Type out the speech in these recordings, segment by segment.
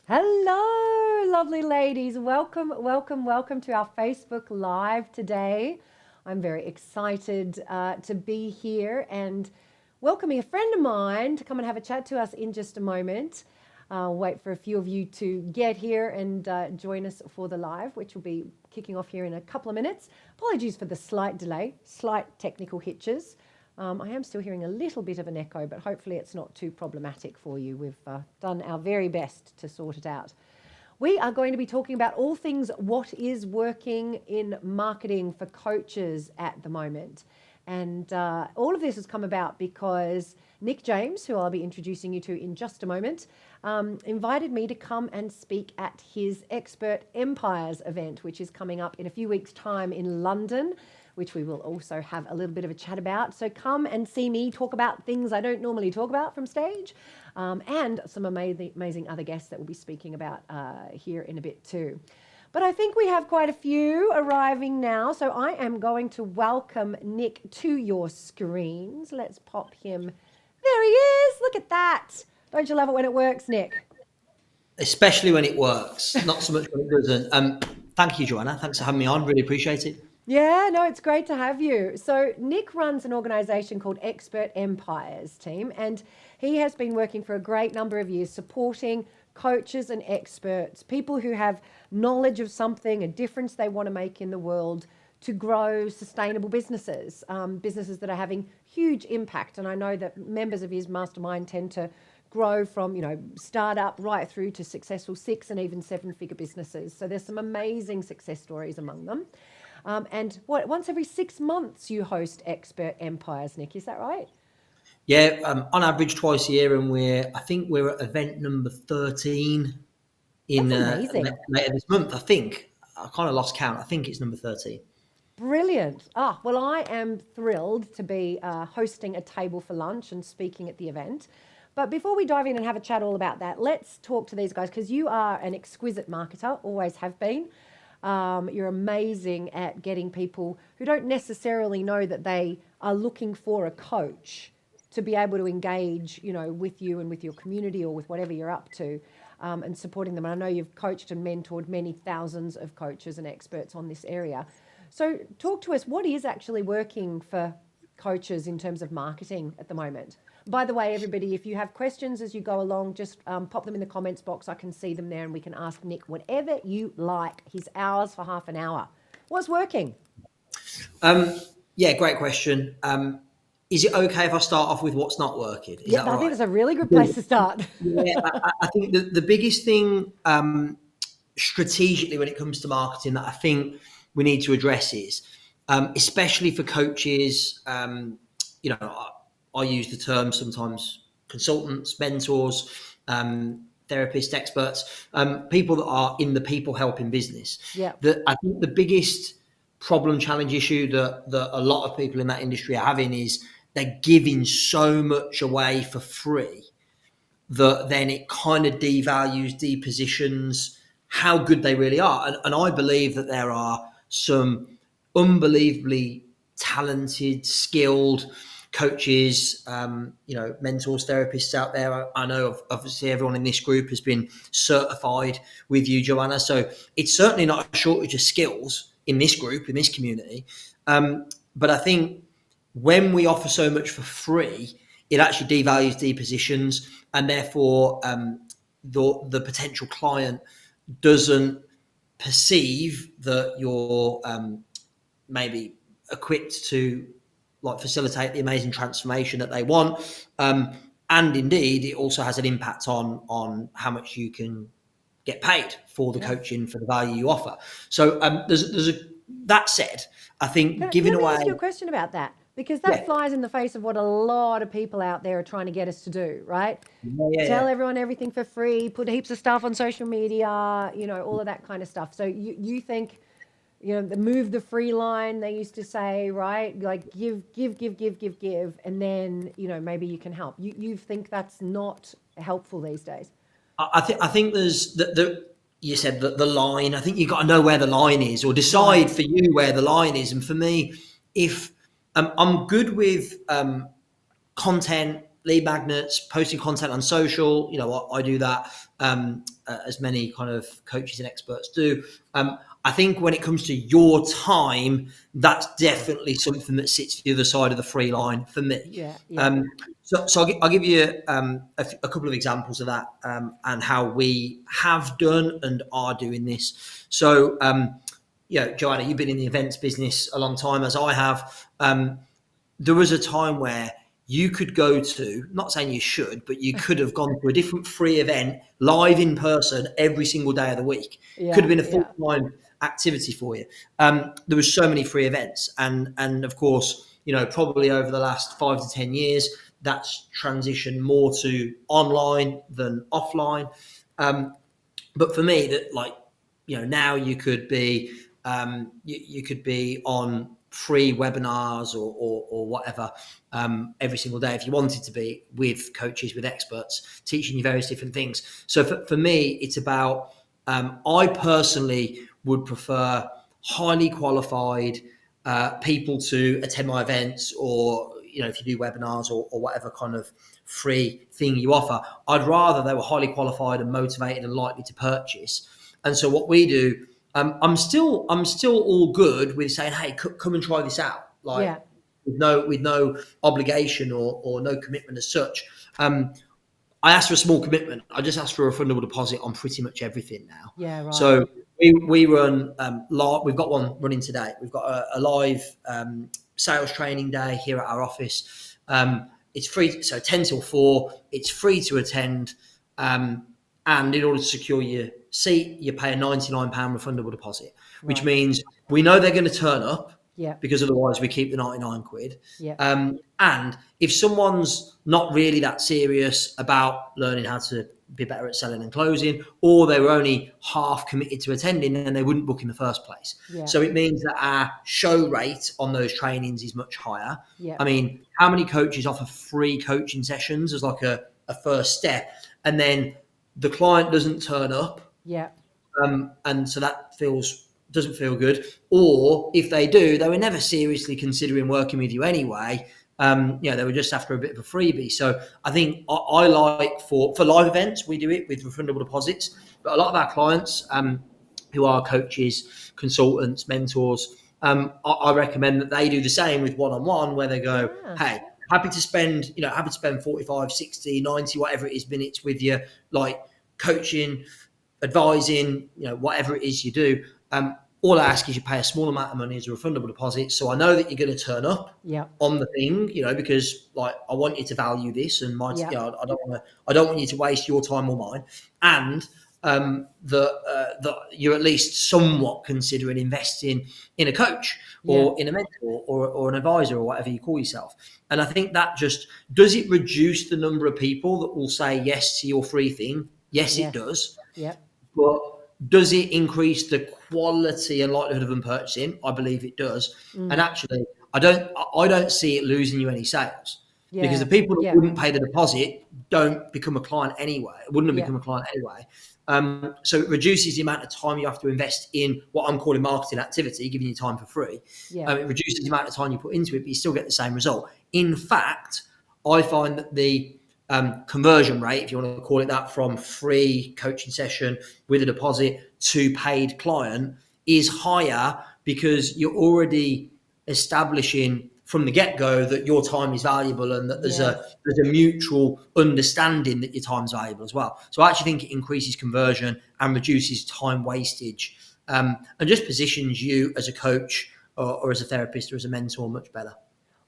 Hello, lovely ladies. Welcome, welcome, welcome to our Facebook Live today. I'm very excited to be here and welcoming a friend of mine to come and have a chat to us in just a moment. Wait for a few of you to get here and join us for the live, which will be kicking off here in a couple of minutes. Apologies for the slight delay, slight technical hitches. I am still hearing a little bit of an echo, but hopefully it's not too problematic for you. We've done our very best to sort it out. We are going to be talking about all things what is working in marketing for coaches at the moment. And all of this has come about because Nick James, who I'll be introducing you to in just a moment, invited me to come and speak at his Expert Empires event, which is coming up in a few weeks' time in London, which we will also have a little bit of a chat about. So come and see me talk about things I don't normally talk about from stage, and some amazing other guests that we'll be speaking about here in a bit too. But I think we have quite a few arriving now. So I am going to welcome Nick to your screens. Let's pop him. There he is. Look at that. Don't you love it when it works, Nick? Especially when it works, not so much when it doesn't. Thank you, Joanna. Thanks for having me on. Really appreciate it. Yeah, no, it's great to have you. So Nick runs an organization called Expert Empires team, and he has been working for a great number of years supporting coaches and experts, people who have knowledge of something, a difference they want to make in the world to grow sustainable businesses, businesses that are having huge impact. And I know that members of his mastermind tend to grow from, startup right through to successful 6 and even 7-figure businesses. So there's some amazing success stories among them. And once every 6 months you host Expert Empires, Nick, is that right? Yeah, on average twice a year, and I think we're at event number 13 in That's amazing. later this month. I think I kind of lost count. I think it's number 13. Brilliant. Well, I am thrilled to be hosting a table for lunch and speaking at the event. But before we dive in and have a chat all about that, let's talk to these guys because you are an exquisite marketer, always have been. You're amazing at getting people who don't necessarily know that they are looking for a coach to be able to engage, with you and with your community or with whatever you're up to, and supporting them. And I know you've coached and mentored many thousands of coaches and experts on this area. So talk to us, what is actually working for coaches in terms of marketing at the moment? By the way, everybody, if you have questions as you go along, just pop them in the comments box. I can see them there and we can ask Nick whatever you like. He's ours for half an hour. What's working? Yeah, great question. Is it okay if I start off with what's not working? Is that all I think right? it's a really good place to start. Yeah, I think the biggest thing strategically when it comes to marketing that I think we need to address is, especially for coaches, I use the term sometimes consultants, mentors, therapists, experts, people that are in the people helping business. Yeah. I think the biggest problem, challenge, issue that a lot of people in that industry are having is they're giving so much away for free that then it kind of devalues, depositions how good they really are. And I believe that there are some unbelievably talented, skilled coaches, mentors, therapists out there. I know obviously everyone in this group has been certified with you, Joanna. So it's certainly not a shortage of skills in this group, in this community. But I think when we offer so much for free, it actually devalues, depositions, and therefore the potential client doesn't perceive that you're maybe equipped to facilitate the amazing transformation that they want. And indeed, it also has an impact on how much you can get paid for the coaching, for the value you offer. So that said, I think giving Let me away. ask you a question about that, because that flies in the face of what a lot of people out there are trying to get us to do, right? Tell everyone everything for free, put heaps of stuff on social media, all of that kind of stuff. So you think, move the free line, they used to say, right? Like give, and then, maybe you can help. You think that's not helpful these days? I think there's you said the line. I think you've got to know where the line is, or decide for you where the line is. And for me, if I'm good with content, lead magnets, posting content on social. I do that, as many kind of coaches and experts do. I think when it comes to your time, that's definitely something that sits the other side of the free line for me. Yeah, yeah, So I'll give you a couple of examples of that, and how we have done and are doing this. So, Joanna, you've been in the events business a long time, as I have. There was a time where you could go to, not saying you should, but you could have gone to a different free event live in person every single day of the week. Could have yeah, been a yeah, full-time activity for you. There was so many free events, and of course, probably over the last 5 to 10 years, that's transitioned more to online than offline. But for me, that, now you could be, you could be on free webinars or whatever, every single day if you wanted to be, with coaches, with experts teaching you various different things. So for me, it's about, I personally would prefer highly qualified people to attend my events, or if you do webinars or whatever kind of free thing you offer, I'd rather they were highly qualified and motivated and likely to purchase. And so what we do, I'm still all good with saying, hey, come and try this out, like, yeah, with no obligation or no commitment as such. I ask for a small commitment. I just ask for a refundable deposit on pretty much everything now. yeah, right. So we run live. We've got one running today. We've got a live sales training day here at our office. It's free, so 10 till 4. It's free to attend, and in order to secure your seat, you pay a £99 refundable deposit, which Right. means we know they're going to turn up, Yeah, because otherwise we keep the 99 quid. yeah, And if someone's not really that serious about learning how to be better at selling and closing, or they were only half committed to attending, then they wouldn't book in the first place. yeah, So it means that our show rate on those trainings is much higher. yeah, I mean, how many coaches offer free coaching sessions as like a first step, and then the client doesn't turn up, yeah, and so that doesn't feel good. Or if they do, they were never seriously considering working with you anyway. They were just after a bit of a freebie. So I think I like, for live events, we do it with refundable deposits. But a lot of our clients, who are coaches, consultants, mentors, I recommend that they do the same with one-on-one, where they go, ah, hey, happy to spend 45, 60, 90, whatever it is, minutes with you, like coaching, advising, whatever it is you do. All I ask is you pay a small amount of money as a refundable deposit, so I know that you're going to turn up yeah, on the thing, because, like, I want you to value this, and yeah, I don't want you to waste your time or mine, and that you're at least somewhat considering investing in a coach, yeah, or in a mentor, or an advisor, or whatever you call yourself. And I think that just, does it reduce the number of people that will say yes to your free thing? Yes, it yes, does. yeah, But does it increase the quality and likelihood of them purchasing? I believe it does. And mm, actually, I don't see it losing you any sales, because the yeah, people that yeah, wouldn't pay the deposit don't become a client anyway. Wouldn't have yeah, become a client anyway. So it reduces the amount of time you have to invest in what I'm calling marketing activity, giving you time for free. yeah, It reduces the amount of time you put into it, but you still get the same result. In fact, I find that the conversion rate, if you want to call it that, from free coaching session with a deposit to paid client is higher, because you're already establishing from the get-go that your time is valuable, and that there's a yes. mutual understanding that your time's valuable as well. So I actually think it increases conversion and reduces time wastage, and just positions you as a coach, or as a therapist, or as a mentor, much better.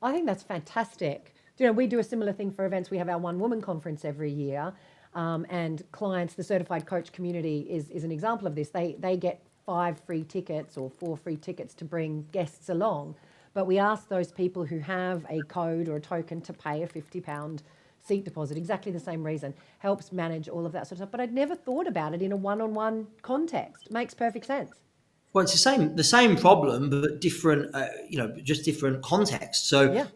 I think that's fantastic. We do a similar thing for events. We have our One Woman conference every year, and clients, the certified coach community is an example of this. They get 5 free tickets or 4 free tickets to bring guests along, but we ask those people who have a code or a token to pay a £50 seat deposit. Exactly the same reason. Helps manage all of that sort of stuff. But I'd never thought about it in a one-on-one context. Makes perfect sense. Well, it's the same problem, but different, just different context. So, Yeah.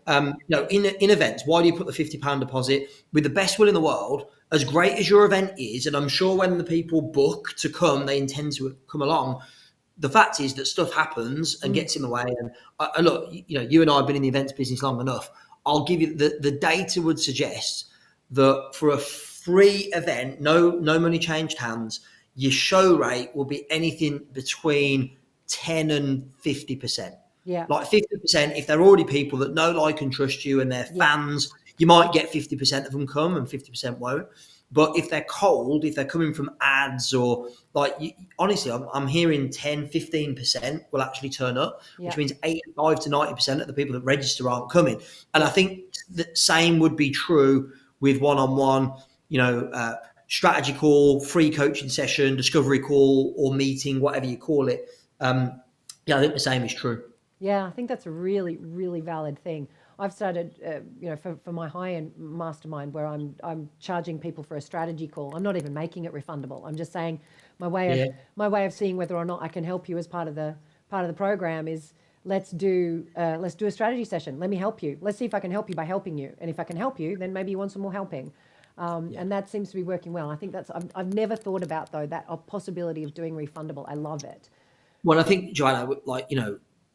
in events, why do you put the £50 deposit? With the best will in the world, as great as your event is, and I'm sure when the people book to come, they intend to come along. The fact is that stuff happens and Mm. gets in the way. And look, you and I have been in the events business long enough. I'll give you the data would suggest that for a free event, no money changed hands, your show rate will be anything between 10 and 50%. Yeah. Like 50%, if they're already people that know, like, and trust you and they're Yeah. fans, you might get 50% of them come and 50% won't. But if they're cold, if they're coming from ads or like, honestly, I'm hearing 10, 15% will actually turn up, Yeah. which means 85 to 90% of the people that register aren't coming. And I Yeah. think the same would be true with one-on-one, strategy call, free coaching session, discovery call, or meeting, whatever you call it. I think the same is true. Yeah, I think that's a really, really valid thing. I've started, for my high-end mastermind where I'm charging people for a strategy call. I'm not even making it refundable. I'm just saying my way of Yeah. my way of seeing whether or not I can help you as part of the program is let's do a strategy session. Let me help you. Let's see if I can help you by helping you. And if I can help you, then maybe you want some more helping. And that seems to be working well. I think I've never thought about though that possibility of doing refundable. I love it. Well, I think, Joanna,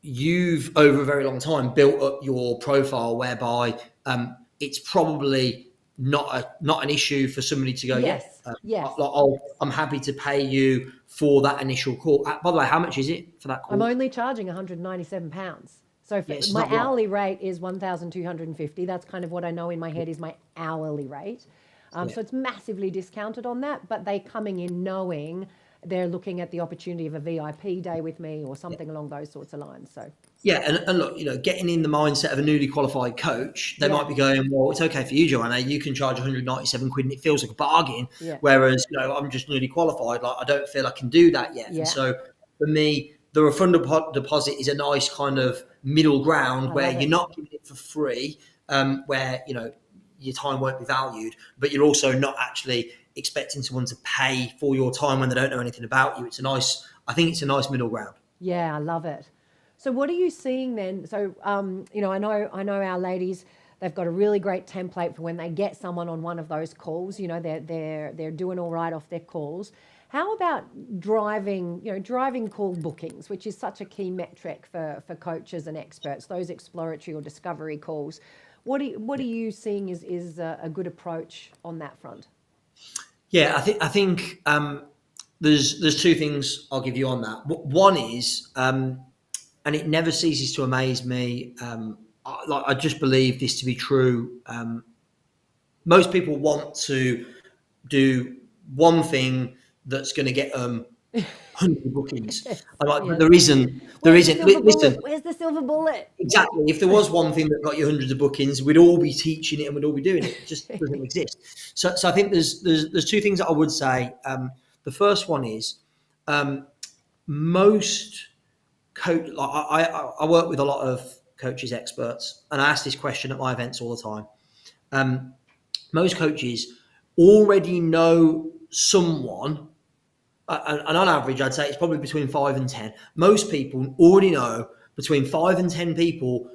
you've over a very long time built up your profile whereby it's probably not an issue for somebody to go, yeah, Yes. Yes. I'm happy to pay you for that initial call. By the way, how much is it for that I'm call? only charging £197. So Yeah, it's my not right. hourly rate is 1,250. That's kind of what I know in my head is my hourly rate. Yeah. So it's massively discounted on that, but they coming in knowing they're looking at the opportunity of a VIP day with me or something along those sorts of lines. So Yeah, and look, getting in the mindset of a newly qualified coach, they yeah, might be going, well, it's okay for you, Joanna. You can charge 197 quid and it feels like a bargain. yeah, Whereas, I'm just newly qualified. Like, I don't feel I can do that yet. And yeah. so for me, the refundable deposit is a nice kind of middle ground I where love you're it. not giving it for free, where, your time won't be valued, but you're also not actually expecting someone to pay for your time when they don't know anything about you. I think it's a nice middle ground. Yeah, I love it. So what are you seeing then? So I know our ladies, they've got a really great template for when they get someone on one of those calls. They're doing all right off their calls. How about driving call bookings, which is such a key metric for coaches and experts, those exploratory or discovery calls. What are you seeing is a good approach on that front? Yeah, I think there's two things I'll give you on that. One is, and it never ceases to amaze me. I just believe this to be true. Most people want to do one thing that's going to get them 100 bookings. Yes, I'm like, but yes. there isn't. There Where's the isn't. silver Listen, bullet? Where's the silver bullet? exactly. If there was one thing that got you hundreds of bookings, we'd all be teaching it and we'd all be doing it. It just doesn't exist. So I think there's two things that I would say. The first one is most coach. Like I work with a lot of coaches, experts, and I ask this question at my events all the time. Most coaches already know someone, and on average, I'd say it's probably between 5 and 10. Most people already know between 5 and 10 people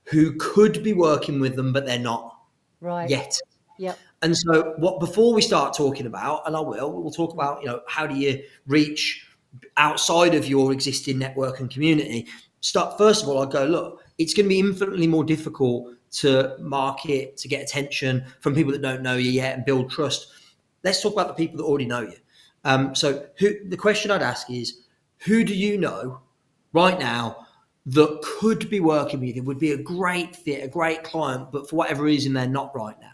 who could be working with them, but they're not Right. yet. Yep. And so, what before we start talking about, and we'll talk about, how do you reach outside of your existing network and community? Start first of all, I'd go, look, it's going to be infinitely more difficult to market, to get attention from people that don't know you yet and build trust. Let's talk about the people that already know you. The question I'd ask is, who do you know right now that could be working with you, would be a great fit, a great client, but for whatever reason, they're not right now?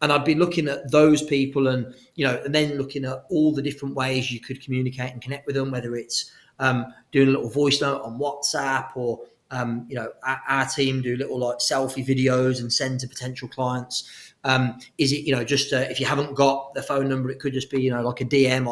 And I'd be looking at those people and then looking at all the different ways you could communicate and connect with them, whether it's doing a little voice note on WhatsApp or, our team do little like selfie videos and send to potential clients. Is it, just if you haven't got the phone number, it could just be, like a DM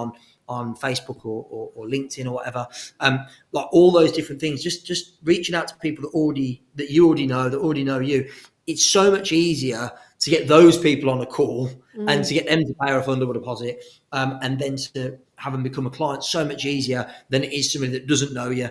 on Facebook or LinkedIn or whatever. Like all those different things, just reaching out to people that you already know, that already know you. It's so much easier to get those people on a call and to get them to pay a refundable deposit, and then to have them become a client, so much easier than it is somebody that doesn't know you.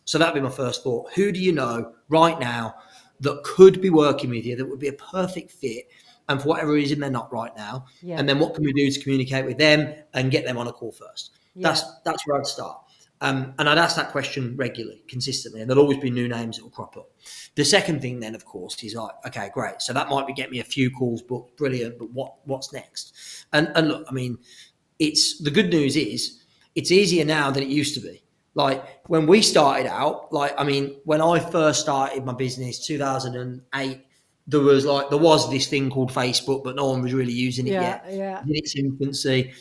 So that'd be my first thought. Who do you know right now that could be working with you, that would be a perfect fit, and for whatever reason they're not right now? Yeah. And then what can we do to communicate with them and get them on a call first? Yeah. That's where I'd start. And I'd ask that question regularly, consistently, and there'll always be new names that will crop up. The second thing then, of course, is like, okay, great. So that might be get me a few calls booked, brilliant, but what's next? And look, I mean, it's the good news is it's easier now than it used to be. Like when we started out, like I mean, when I first started my business, 2008, there was this thing called Facebook, but no one was really using it Yeah, yet yeah. in its infancy.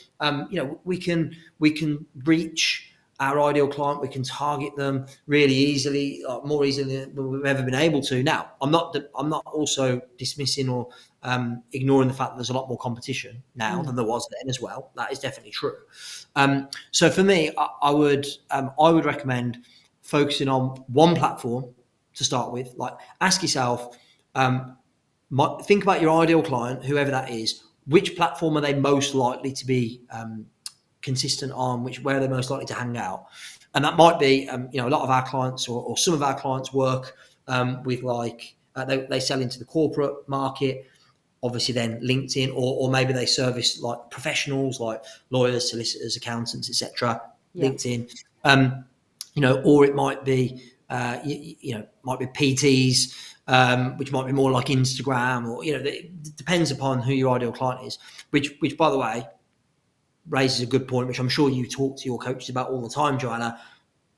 We can reach our ideal client, we can target them really easily, more easily than we've ever been able to. Now, I'm not also dismissing or ignoring the fact that there's a lot more competition now than there was then as well. That is definitely true. So for me, I would recommend focusing on one platform to start with. Like, ask yourself, think about your ideal client, whoever that is. Which platform are they most likely to be consistent on? Where are they most likely to hang out? And that might be, a lot of our clients or some of our clients work with they sell into the corporate market. Obviously, then LinkedIn, or maybe they service like professionals, like lawyers, solicitors, accountants, etc. Yeah. LinkedIn, or it might be, might be PTs, which might be more like Instagram, or it depends upon who your ideal client is. Which, by the way, raises a good point, which I'm sure you talk to your coaches about all the time, Joanna.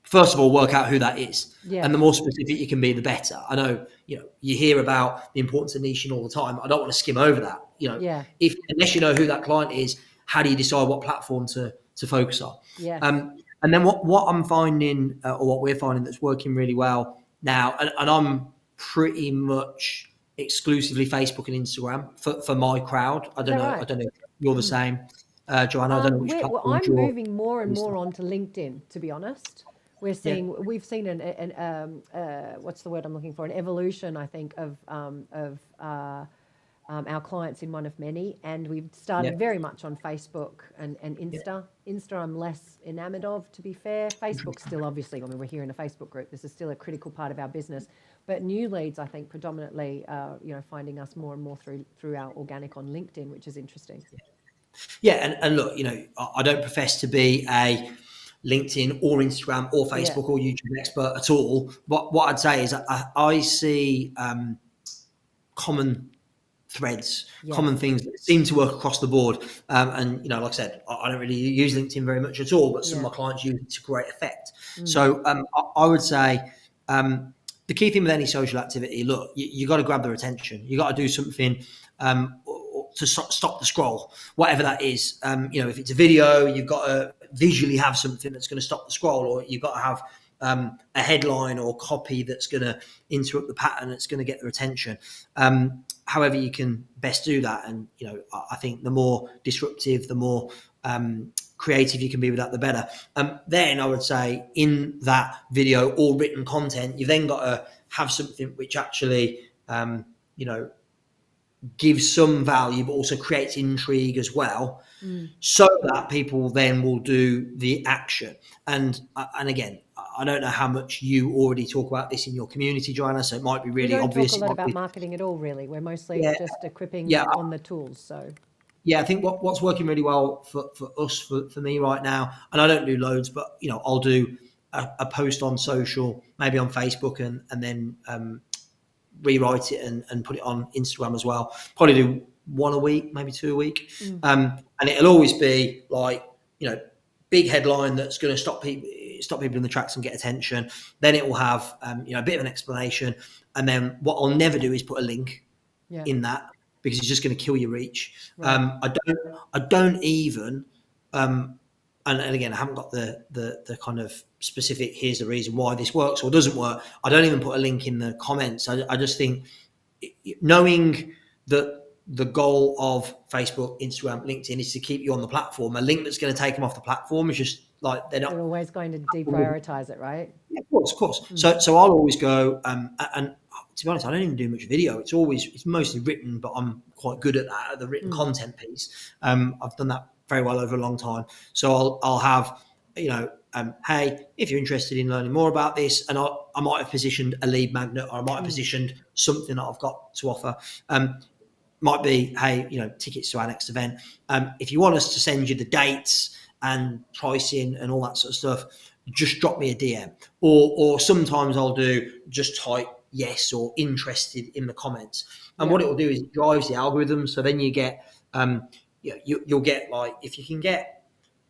First of all, work out who that is. And the Yes. more specific you can be, the better. I know, you hear about the importance of niching all the time. I don't want to skim over that. Yeah. Unless you know who that client is, how do you decide what platform to focus on? Yes. And then what I'm finding, or what we're finding that's working really well now, and I'm pretty much exclusively Facebook and Instagram for my crowd. I Is don't that know. I right? don't know if you're the same, Joanna. I don't know which platforms I'm you're. moving more and more onto LinkedIn, to be honest. Yeah. We've seen what's the word I'm looking for? An evolution, I think, of our clients in one of many, and we've Yeah. started very much on Facebook and Yeah. Insta. Insta, I'm less enamored of, to be fair. Facebook still, obviously, I mean, we're here in a Facebook group. This is still a critical part of our business. But new leads, I think, predominantly, finding us more and more through our organic on LinkedIn, which is interesting. Yeah, and look, I don't profess to be a LinkedIn or Instagram or Yeah. Facebook or YouTube expert at all. But what I'd say is I see common threads, common Yes. things that seem to work across the board. And like I said, I don't really use LinkedIn very much at all, but some of Yeah. my clients use it to great effect. Mm. So I would say the key thing with any social activity, look, you got to grab their attention. You got to do something to stop the scroll, whatever that is. If it's a video, you've got to visually have something that's going to stop the scroll, or you've got to have a headline or copy that's going to interrupt the pattern, that's going to get their attention. However you can best do that. And, I think the more disruptive, the more creative you can be with that, the better. Then I would say in that video or written content, you've then got to have something which actually, gives some value, but also creates intrigue as well, Mm. so that people then will do the action. And again, I don't know how much you already talk about this in your community, Joanna, so it might be We really don't talk a obvious. It lot might about be, marketing at all, really. We're mostly yeah, just equipping yeah, on the tools. So, yeah. I think what's working really well for us, for me right now, and I don't do loads, but I'll do a post on social, maybe on Facebook, and then rewrite it and put it on Instagram as well. Probably do one a week, maybe two a week. mm. And it'll always be like, big headline that's going to stop people in the tracks and get attention. Then it will have, a bit of an explanation. And then what I'll never do is put a link Yeah. in that, because it's just going to kill your reach. Right. I don't even, and again, I haven't got the kind of specific, here's the reason why this works or doesn't work. I don't even put a link in the comments. I just think, knowing that the goal of Facebook, Instagram, LinkedIn is to keep you on the platform, a link that's going to take them off the platform is just like, they're They're not. always going to deprioritize it, right? Yeah, of course, of course. Mm. So I'll always go, and to be honest, I don't even do much video. It's mostly written, but I'm quite good at that, at the written content piece. I've done that very well over a long time. So I'll have, hey, if you're interested in learning more about this, and I might have positioned a lead magnet, or I might have positioned something that I've got to offer. Might be, hey, tickets to our next event. If you want us to send you the dates and pricing and all that sort of stuff, just drop me a DM. Or sometimes I'll do just type yes or interested in the comments. And Yeah. what it will do is it drives the algorithm. So then you get, you'll get, like, if you can get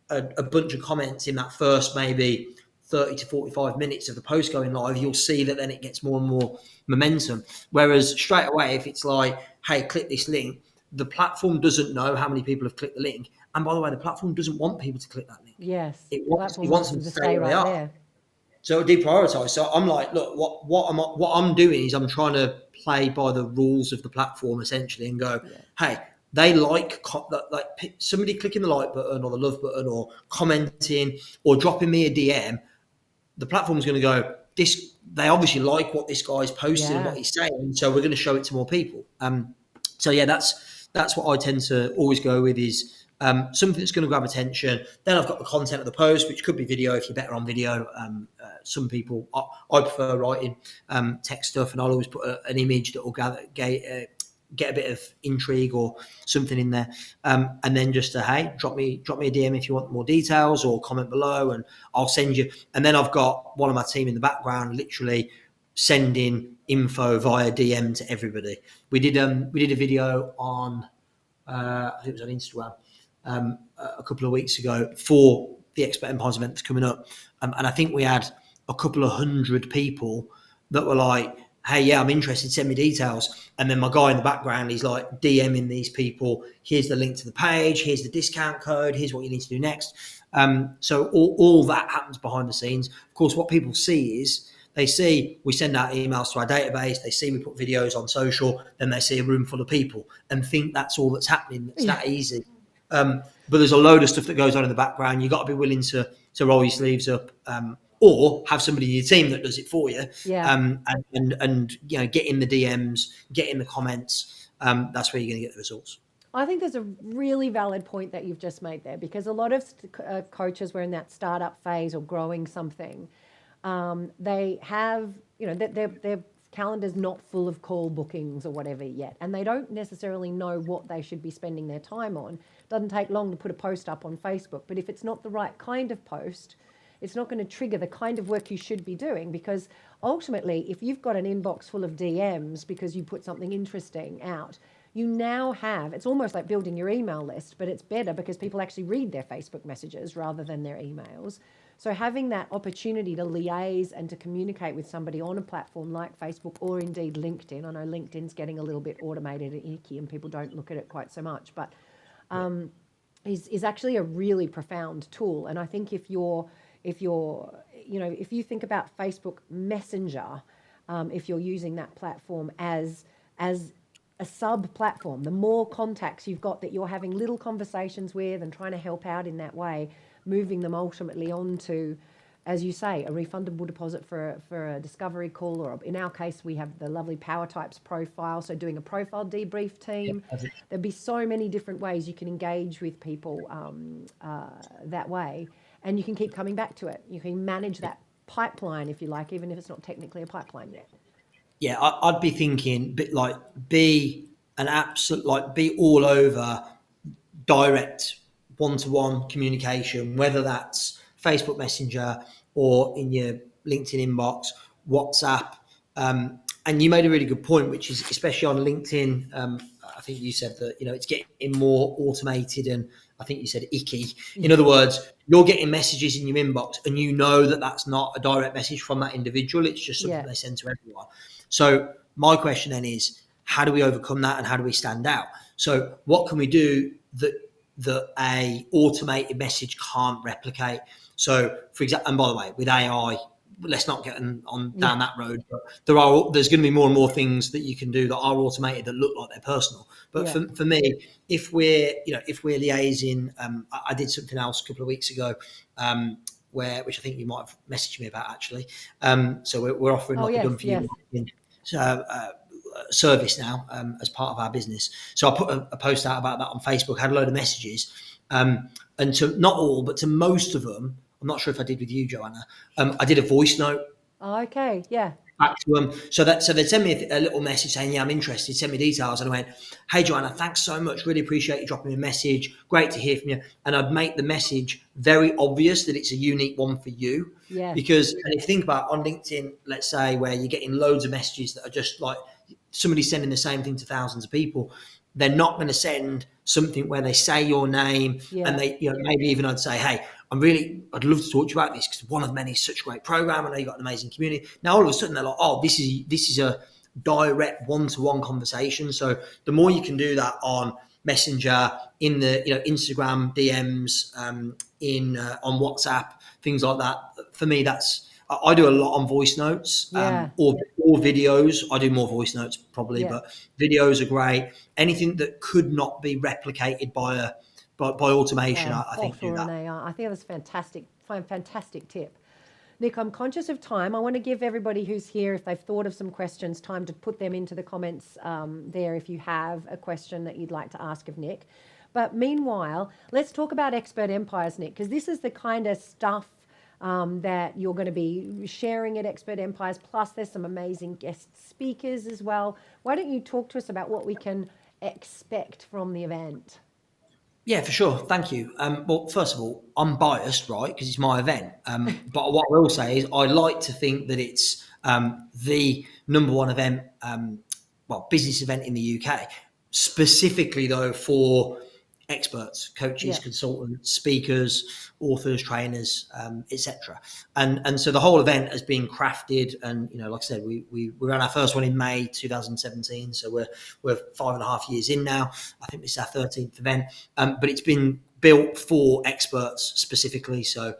a bunch of comments in that first maybe 30 to 45 minutes of the post going live, you'll see that then it gets more and more momentum. Whereas straight away, if it's like, hey, click this link, the platform doesn't know how many people have clicked the link. And by the way, the platform doesn't want people to click that link. Yes. It The wants, platform it wants wants them them to to stay stay where they right are. there. So deprioritize. So I'm like, look, what I'm doing is I'm trying to play by the rules of the platform essentially, and go, Yeah. hey, they like somebody clicking the like button or the love button or commenting or dropping me a DM. The platform's going to go, this. They obviously like what this guy's posting and what Yeah. he's saying, so we're going to show it to more people. So yeah, that's what I tend to always go with, is something that's going to grab attention. Then I've got the content of the post, which could be video if you're better on video. Some people, I prefer writing text stuff, and I'll always put an image that will get a bit of intrigue or something in there. And then just hey, drop me a DM if you want more details, or comment below, and I'll send you. And then I've got one of my team in the background literally sending info via DM to everybody. We did a video on I think it was on Instagram a couple of weeks ago for the Expert Empires event that's coming up, and I think we had a couple of hundred people that were like, hey, yeah, I'm interested, send me details. And then my guy in the background, he's like DMing these people, here's the link to the page, here's the discount code, here's what you need to do next. So all that happens behind the scenes. Of course, what people see is, they see we send out emails to our database, they see we put videos on social, then they see a room full of people and think that's all that's happening. It's that easy. But there's a load of stuff that goes on in the background. You've got to be willing to roll your sleeves up, or have somebody in your team that does it for you. Yeah. And get in the DMs, get in the comments. That's where you're going to get the results. I think there's a really valid point that you've just made there, because a lot of coaches were in that startup phase or growing something. They have, their calendar's not full of call bookings or whatever yet, and they don't necessarily know what they should be spending their time on. Doesn't take long to put a post up on Facebook, but if it's not the right kind of post, it's not going to trigger the kind of work you should be doing, because ultimately, if you've got an inbox full of DMs because you put something interesting out, you now have, it's almost like building your email list, but it's better because people actually read their Facebook messages rather than their emails. So having that opportunity to liaise and to communicate with somebody on a platform like Facebook, or indeed LinkedIn. I know LinkedIn's getting a little bit automated and icky and people don't look at it quite so much, but is actually a really profound tool. And I think if you think about Facebook Messenger, if you're using that platform as a sub platform, the more contacts you've got that you're having little conversations with and trying to help out in that way, moving them ultimately onto, as you say, a refundable deposit for a discovery call, or in our case, we have the lovely Power Types profile. So doing a profile debrief team, there'd be so many different ways you can engage with people that way, and you can keep coming back to it. You can manage that pipeline, if you like, even if it's not technically a pipeline yet. Yeah, I'd be thinking, be an absolute, be all over direct one-to-one communication, whether that's Facebook Messenger or in your LinkedIn inbox, WhatsApp. And you made a really good point, which is especially on LinkedIn. I think you said that it's getting more automated, and I think you said icky. In other words, you're getting messages in your inbox, and you know that that's not a direct message from that individual. It's just something they send to everyone. So my question then is, how do we overcome that, and how do we stand out? So what can we do that a automated message can't replicate? So for example, and by the way, with AI, let's not get down that road, but there's going to be more and more things that you can do that are automated that look like they're personal. But for me, if we're liaising, I did something else a couple of weeks ago, which I think you might have messaged me about actually. So we're offering a done for you service now, as part of our business. So I put a post out about that on Facebook, had a load of messages, and to not all, but to most of them, I'm not sure if I did with you, Joanna, I did a voice note. Okay, yeah. back to them. So they'd send me a little message saying, yeah, I'm interested, send me details. And I went, hey, Joanna, thanks so much. Really appreciate you dropping me a message. Great to hear from you. And I'd make the message very obvious that it's a unique one for you. Yes. Because and if you think about on LinkedIn, let's say, where you're getting loads of messages that are just like somebody sending the same thing to thousands of people, they're not going to send something where they say your name and they, maybe even I'd say, hey, I'd love to talk to you about this because one of many is such a great program. I know you've got an amazing community. Now all of a sudden they're like, oh, this is a direct one-to-one conversation. So the more you can do that on Messenger, in the Instagram DMs, on WhatsApp, things like that. For me, I do a lot on voice notes, or videos. I do more voice notes probably, but videos are great. Anything that could not be replicated by automation, I think do that. AI. I think that's fantastic tip. Nick, I'm conscious of time. I want to give everybody who's here, if they've thought of some questions, time to put them into the comments there if you have a question that you'd like to ask of Nick. But meanwhile, let's talk about Expert Empires, Nick, because this is the kind of stuff that you're going to be sharing at Expert Empires. Plus, there's some amazing guest speakers as well. Why don't you talk to us about what we can expect from the event? Yeah, for sure. Thank you. Well, first of all, I'm biased, right, because it's my event. But what I will say is I like to think that it's the number one event, business event in the UK, specifically, though, for experts, coaches, consultants, speakers, authors, trainers, etc. And so the whole event has been crafted, and like I said, we ran our first one in May 2017, so we're 5.5 years in now. I think this is our 13th event, but it's been built for experts specifically. So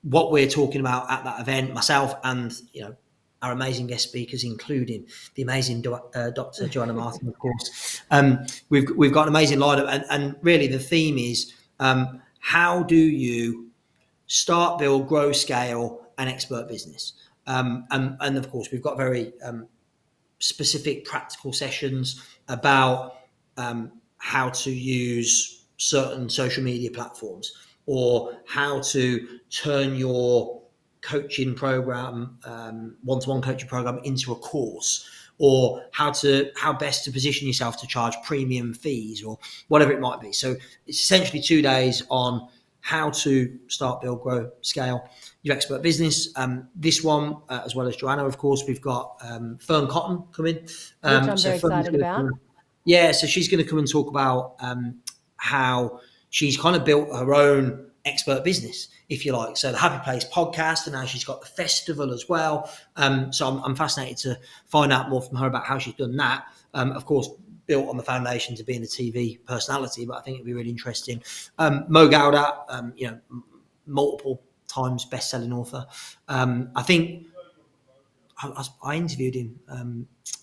what we're talking about at that event, myself and our amazing guest speakers, including the amazing Dr. Joanna Martin, of course. We've got an amazing lineup, and really the theme is how do you start, build, grow, scale an expert business? And of course, we've got very specific practical sessions about how to use certain social media platforms, or how to turn your coaching program, one-to-one coaching program, into a course, or how best to position yourself to charge premium fees, or whatever it might be. So it's essentially 2 days on how to start, build, grow, scale your expert business. This one, as well as Joanna, of course, we've got Fern Cotton coming. Which I'm very excited about. So she's going to come and talk about how she's kind of built her own expert business, if you like. So the Happy Place podcast, and now she's got the festival as well. So I'm fascinated to find out more from her about how she's done that. Of course, built on the foundation to being a TV personality, but I think it'd be really interesting. Mo Gowda, multiple times best-selling author. I think I interviewed him,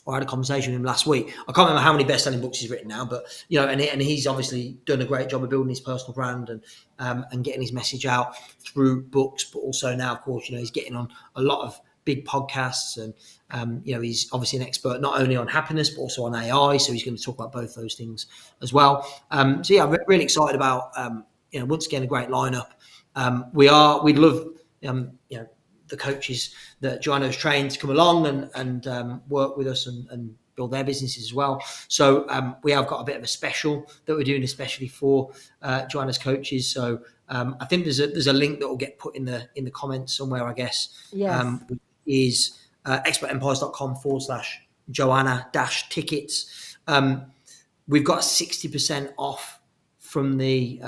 or I had a conversation with him last week. I can't remember how many best-selling books he's written now, but and he's obviously done a great job of building his personal brand and getting his message out through books. But also now, of course, he's getting on a lot of big podcasts, and he's obviously an expert not only on happiness but also on AI. So he's going to talk about both those things as well. I'm really excited about once again a great lineup. We'd love the coaches that Joanna's trained to come along and work with us and build their businesses as well. So we have got a bit of a special that we're doing especially for Joanna's coaches. So I think there's a link that will get put in the comments somewhere, I guess. Yes. Which is expertempires.com/Joanna-tickets. We've got 60% off from the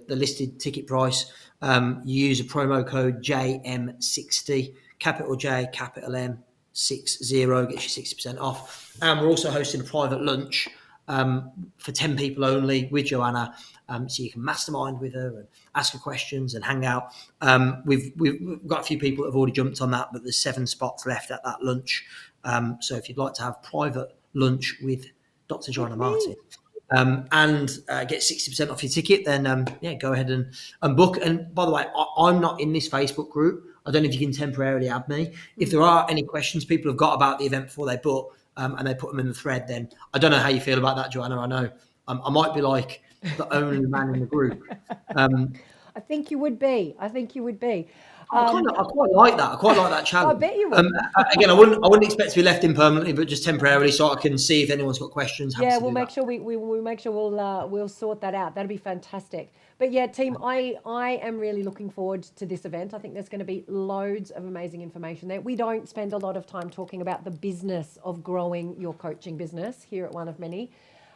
listed ticket price. You use a promo code JM60, capital J, capital M, 60, gets you 60% off. And we're also hosting a private lunch for 10 people only with Joanna, so you can mastermind with her and ask her questions and hang out. We've got a few people that have already jumped on that, but there's 7 spots left at that lunch. So if you'd like to have private lunch with Dr. Joanna Martin, and get 60% off your ticket, then go ahead and book. And by the way, I'm not in this Facebook group. I don't know if you can temporarily add me. If there are any questions people have got about the event before they book, and they put them in the thread, then I don't know how you feel about that, Joanna. I know I might be like the only man in the group. I think you would be. I quite like that. I quite like that I challenge. bet you would. Again, I wouldn't expect to be left in permanently, but just temporarily, so I can see if anyone's got questions. Happy Yeah, to we'll do make that. sure we'll make sure we'll sort that out. That'd be fantastic. But yeah, team, I am really looking forward to this event. I think there's going to be loads of amazing information there. We don't spend a lot of time talking about the business of growing your coaching business here at One of Many.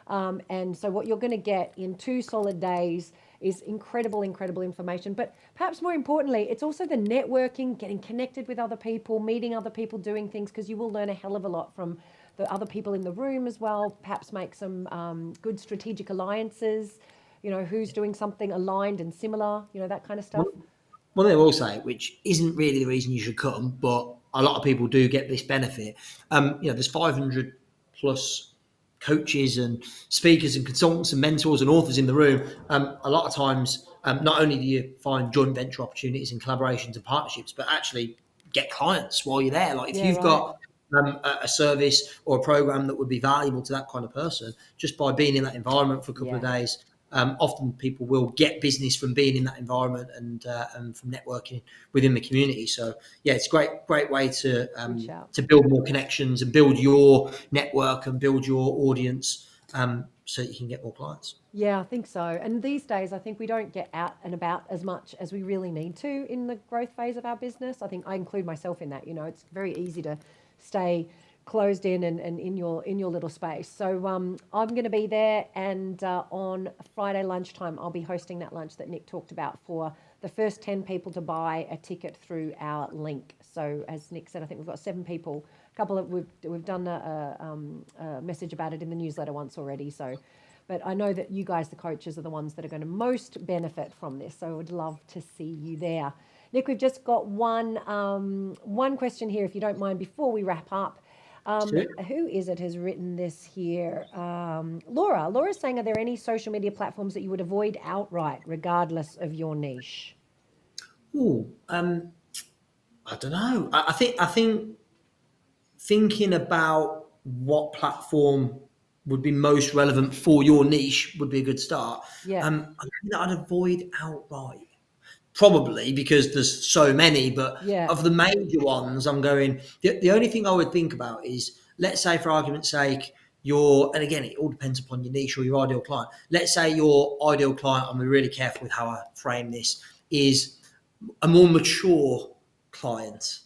And so what you're going to get in 2 solid days is incredible information. But perhaps more importantly, it's also the networking, getting connected with other people, meeting other people, doing things, because you will learn a hell of a lot from the other people in the room as well. Perhaps make some good strategic alliances. You know, who's doing something aligned and similar. You know, that kind of stuff. One thing I will say, which isn't really the reason you should come, but a lot of people do get this benefit. There's 500 plus coaches and speakers and consultants and mentors and authors in the room. A lot of times, not only do you find joint venture opportunities and collaborations and partnerships, but actually get clients while you're there. Like if Yeah, you've right. got a service or a program that would be valuable to that kind of person, just by being in that environment for a couple of Yeah. days, often people will get business from being in that environment and from networking within the community. So yeah, it's a great way Good shout. to build more connections and build your network and build your audience, so that you can get more clients. Yeah, I think so. And these days, I think we don't get out and about as much as we really need to in the growth phase of our business. I think I include myself in that. You know, it's very easy to stay closed in and in your little space. So I'm going to be there, and on Friday lunchtime, I'll be hosting that lunch that Nick talked about for the first 10 people to buy a ticket through our link. So as Nick said, I think we've got 7 people. A couple of we've done a message about it in the newsletter once already. So. But I know that you guys, the coaches, are the ones that are going to most benefit from this. So I would love to see you there. Nick, we've just got one question here, if you don't mind, before we wrap up. Sure. Who is it has written this here? Laura. Laura's saying, are there any social media platforms that you would avoid outright, regardless of your niche? Ooh, I don't know. I think thinking about what platform would be most relevant for your niche would be a good start. Yeah, I think that I'd avoid outright. Probably because there's so many, but yeah, of the major ones, I'm going. The only thing I would think about is, let's say, for argument's sake, and again, it all depends upon your niche or your ideal client. Let's say your ideal client, I'm really careful with how I frame this, is a more mature client,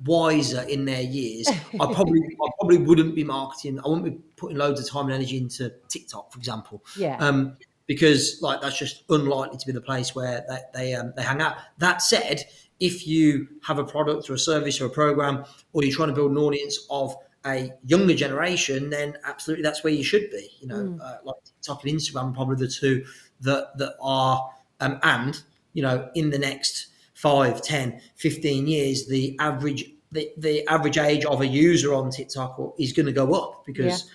wiser in their years. I probably wouldn't be marketing. I wouldn't be putting loads of time and energy into TikTok, for example, yeah, because like that's just unlikely to be the place where they hang out. That said, if you have a product or a service or a program, or you're trying to build an audience of a younger generation, then absolutely that's where you should be. Like TikTok and Instagram, probably the two that are, and in the next 5, 10, 15 years, the average age of a user on TikTok is going to go up, yeah, because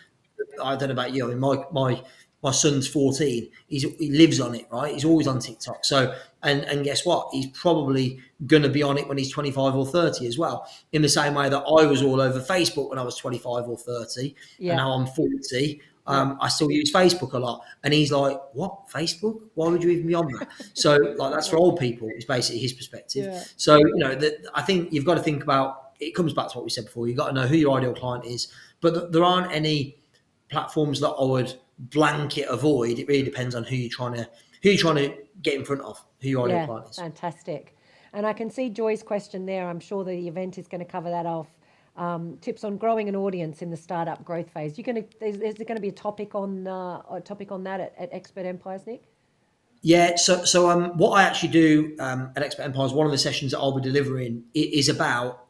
I don't know about you. I mean, my son's 14. He lives on it, right? He's always on TikTok. So, and guess what? He's probably going to be on it when he's 25 or 30 as well. In the same way that I was all over Facebook when I was 25 or 30, and yeah, now I'm 40. yeah, I still use Facebook a lot, and he's like, "What, Facebook? Why would you even be on that?" So, like, that's for old people. Is basically his perspective. yeah, So, I think you've got to think about. It comes back to what we said before. You've got to know who your ideal client is, but there aren't any platforms that I would blanket avoid. It really depends on who you're trying to get in front of, who your ideal yeah. client is. Fantastic. And I can see Joy's question there. I'm sure the event is going to cover that off. Tips on growing an audience in the startup growth phase. Is there going to be a topic on that at Expert Empires, Nick? Yeah. So what I actually do at Expert Empires, one of the sessions that I'll be delivering is about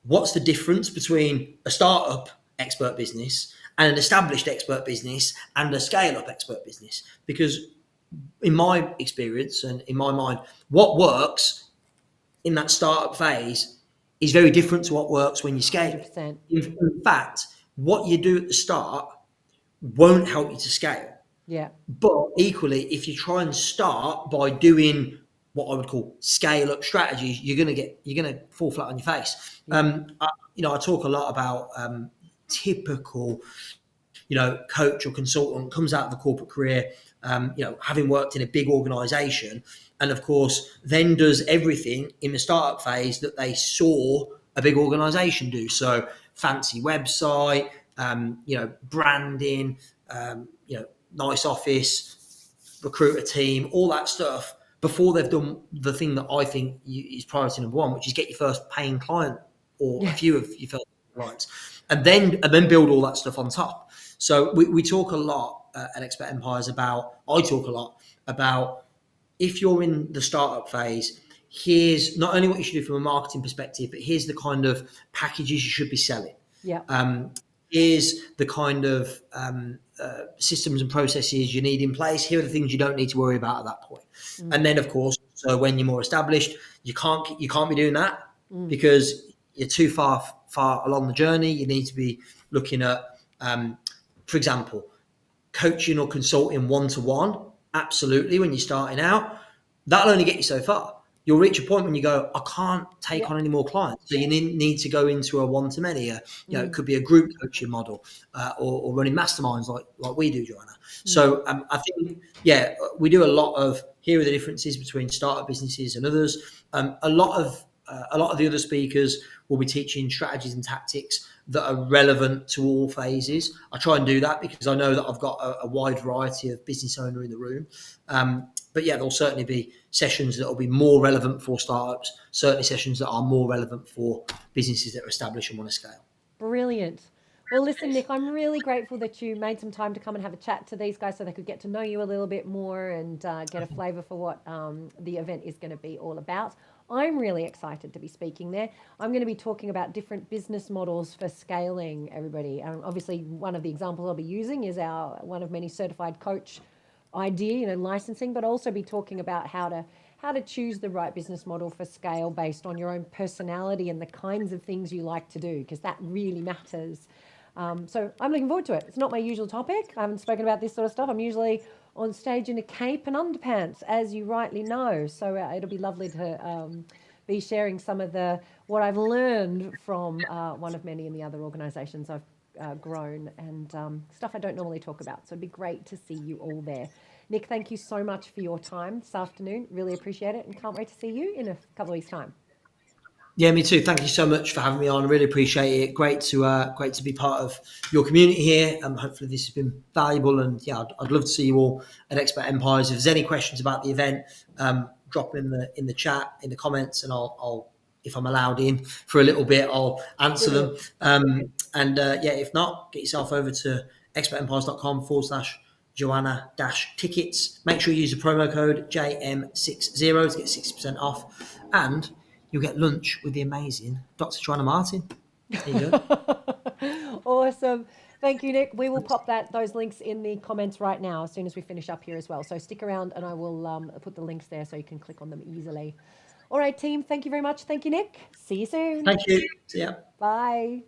what's the difference between a startup expert business and an established expert business and a scale up expert business. Because in my experience and in my mind, what works in that startup phase is very different to what works when you scale it. 100%. In fact, what you do at the start won't help you to scale. Yeah, But equally, if you try and start by doing what I would call scale up strategies, you're gonna fall flat on your face. yeah, I talk a lot about typical, coach or consultant comes out of the corporate career, having worked in a big organization, and of course then does everything in the startup phase that they saw a big organization do. So fancy website, branding, nice office, recruit a team, all that stuff before they've done the thing that I think is priority number one, which is get your first paying client or a few Yes. of your first clients, and then build all that stuff on top. So we talk a lot at Expert Empires about. I talk a lot about, if you're in the startup phase, here's not only what you should do from a marketing perspective, but here's the kind of packages you should be selling. Yeah. Um, Here's the kind of systems and processes you need in place. Here are the things you don't need to worry about at that point. Mm. And then, of course, so when you're more established, you can't be doing that Mm. because you're too far along the journey. You need to be looking at, for example, coaching or consulting one to one. Absolutely, when you're starting out, that'll only get you so far. You'll reach a point when you go, I can't take Yeah. on any more clients. So you need to go into a one to many. It Mm. could be a group coaching model, or running masterminds like we do, Joanna. Mm. So I think, yeah, we do a lot of, here are the differences between startup businesses and others. A lot of the other speakers will be teaching strategies and tactics that are relevant to all phases. I try and do that because I know that I've got a wide variety of business owner in the room. But yeah, there'll certainly be sessions that will be more relevant for startups, certainly sessions that are more relevant for businesses that are established and want to scale. Brilliant. Well, listen, Nick, I'm really grateful that you made some time to come and have a chat to these guys so they could get to know you a little bit more and get a flavour for what the event is going to be all about. I'm really excited to be speaking there. I'm going to be talking about different business models for scaling, everybody. Obviously, one of the examples I'll be using is our one of many certified coach idea, licensing, but also be talking about how to choose the right business model for scale based on your own personality and the kinds of things you like to do, because that really matters. So I'm looking forward to it. It's not my usual topic. I haven't spoken about this sort of stuff. I'm usually on stage in a cape and underpants, as you rightly know. So it'll be lovely to be sharing some of the what I've learned from one of many in the other organisations I've grown, and stuff I don't normally talk about. So it'd be great to see you all there. Nick, thank you so much for your time this afternoon. Really appreciate it, and can't wait to see you in a couple of weeks' time. Yeah, me too. Thank you so much for having me on. I really appreciate it. Great to be part of your community here. Hopefully this has been valuable. And yeah, I'd love to see you all at Expert Empires. If there's any questions about the event, drop them in the chat, in the comments, and I'll, if I'm allowed in for a little bit, I'll answer them. Brilliant. Yeah, if not, get yourself over to expertempires.com/. Joanna tickets. Make sure you use the promo code JM60 to get 60% off. And you'll get lunch with the amazing Dr. Joanna Martin. There you go. Awesome. Thank you, Nick. We will pop those links in the comments right now as soon as we finish up here as well. So stick around and I will put the links there so you can click on them easily. All right, team. Thank you very much. Thank you, Nick. See you soon. Thank you. See ya. Bye.